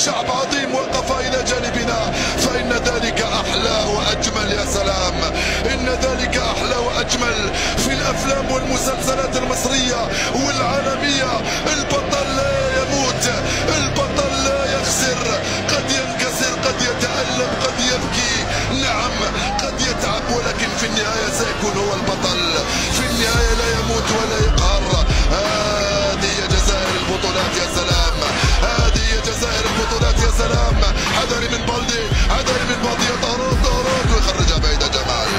شعب عظيم وقف إلى جانبنا، فإن ذلك أحلى وأجمل. يا سلام، إن ذلك أحلى وأجمل في الأفلام والمسلسلات المصرية والعالمية. البطل لا يموت، البطل لا يخسر، قد ينكسر، قد يتألم، قد يبكي، نعم قد يتعب، ولكن في النهاية سيكون هو البطل. في النهاية لا يموت ولا يقهر. هذه هي جزائر البطولات. يا سلام، هذه هي جزائر البطولات. يا سلام، حذري من بالدي، حذري من بالدي، طارود ويخرجها بعيدة جمال،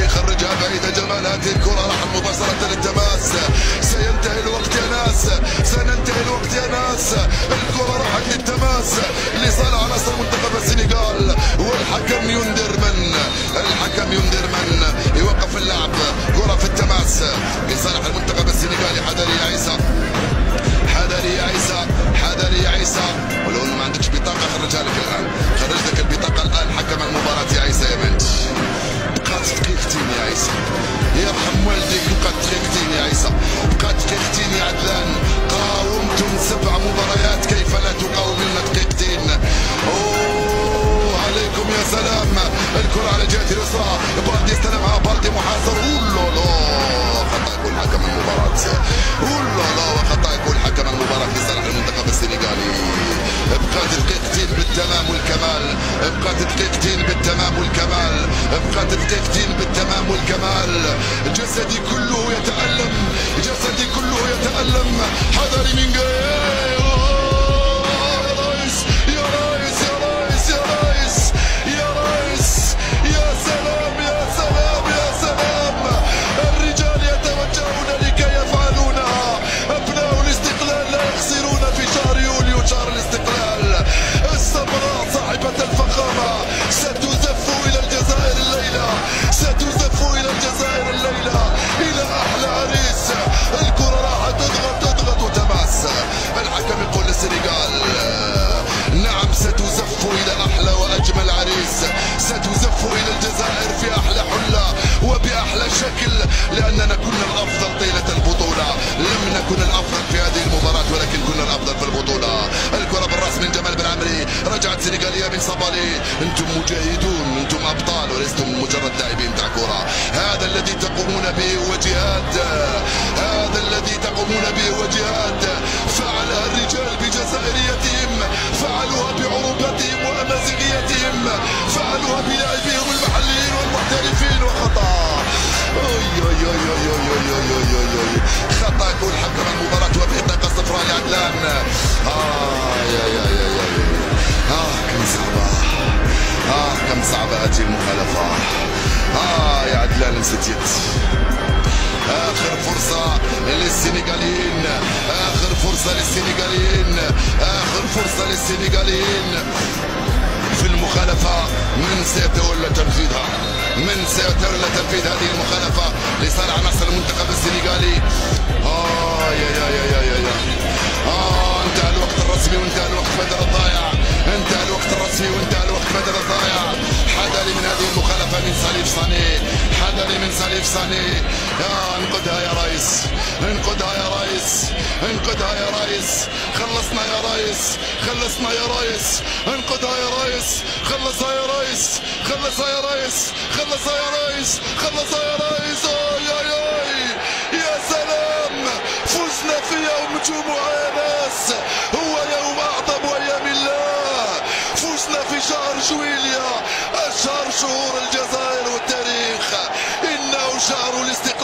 يخرجها بعيدة جمال. هذه الكرة راح مباشرة للتماس. سينتهي الوقت يا ناس، سننتهي الوقت يا ناس. الكرة راحت للتماس لصالح عناصر منتخب السنغال، والحكم ينذر من، الحكم ينذر من يوقف اللعب. كرة في التماس لصالح المنتخب السنغالي. حذري يا عيسى، حذري يا عيسى، حذري يا عيسى. ولو ما عندكش بطاقة خرجها لك الآن، خرج لك البطاقة الآن حكم المباراة يا عيسى يا بنت. بقات دقيقتين يا عيسى، يرحم والديك، بقات دقيقتين يا عيسى، بقات دقيقتين يا عدلان. قاومتم 7 مباريات، كيف لا تقاومون دقيقتين؟ اوه عليكم يا سلام. الكرة على جهة اليسرى، بالدي استلمها، بالدي محاصر. اوه خطأ يكون حكم المباراة، اوه وخطأ يكون حكم المباراة لصالح المنتخب السنغالي. بقات دقيقتين بالتمام والكمال، بقات دقيقتين بالتمام والكمال، بقات دقيقتين بالتمام والكمال. جسدي كله يتألم، جسدي كله يتألم. حذري من أجمل عريس، ستزف إلى الجزائر في أحلى حلة وبأحلى شكل، لأننا كنا الأفضل طيلة البطولة. لم نكن الأفضل في هذه المباراة، ولكن كنا الأفضل في البطولة. الكرة بالرأس من جمال بن عمري، رجعت سنغالية من صبالي. أنتم مجاهدون، أنتم أبطال ولستم مجرد لاعبين تاع كرة. هذا الذي تقومون به هو جهاد، هذا الذي تقومون به هو جهاد. فعلها الرجال بجزائريتهم، فعلوها بعروبتهم وأمازيغيتهم، فعلوها بلاعبيهم المحليين والمحترفين. وخطأ، خطأ يكون حكم المباراة وبطاقة صفراء لعدلان. كم صعبة، كم صعبة هذه المخالفة. يا عدلان نسيت. آخر فرصة للسنغاليين، آخر فرصة للسنغاليين، آخر فرصة للسنغاليين في المخالفة. من سيتولى تنفيذها؟ من سيتولى تنفيذ هذه المخالفة لصالح عناصر المنتخب السنغالي؟ انتهى الوقت الرسمي وانتهى الوقت بدل الضايع، انتهى الوقت الرسمي وانتهى الوقت بدل الضايع. حذري من هذه المخالفة من سليف صاني، حذري من سليف صاني. انقذها يا ريس، انقذها يا ريس، انقذها يا ريس. خلصنا يا ريس، خلصنا يا ريس، انقذها يا ريس، خلصها يا ريس، خلصها يا ريس، خلصها يا ريس، خلصها يا ريس. يا سلام، فزنا في يوم جمعة يا ناس، هو يوم أعظم أيام الله. فزنا في شهر جويليا، أشهر شهور الجزائر والتاريخ. إنه شهر الاستقلال.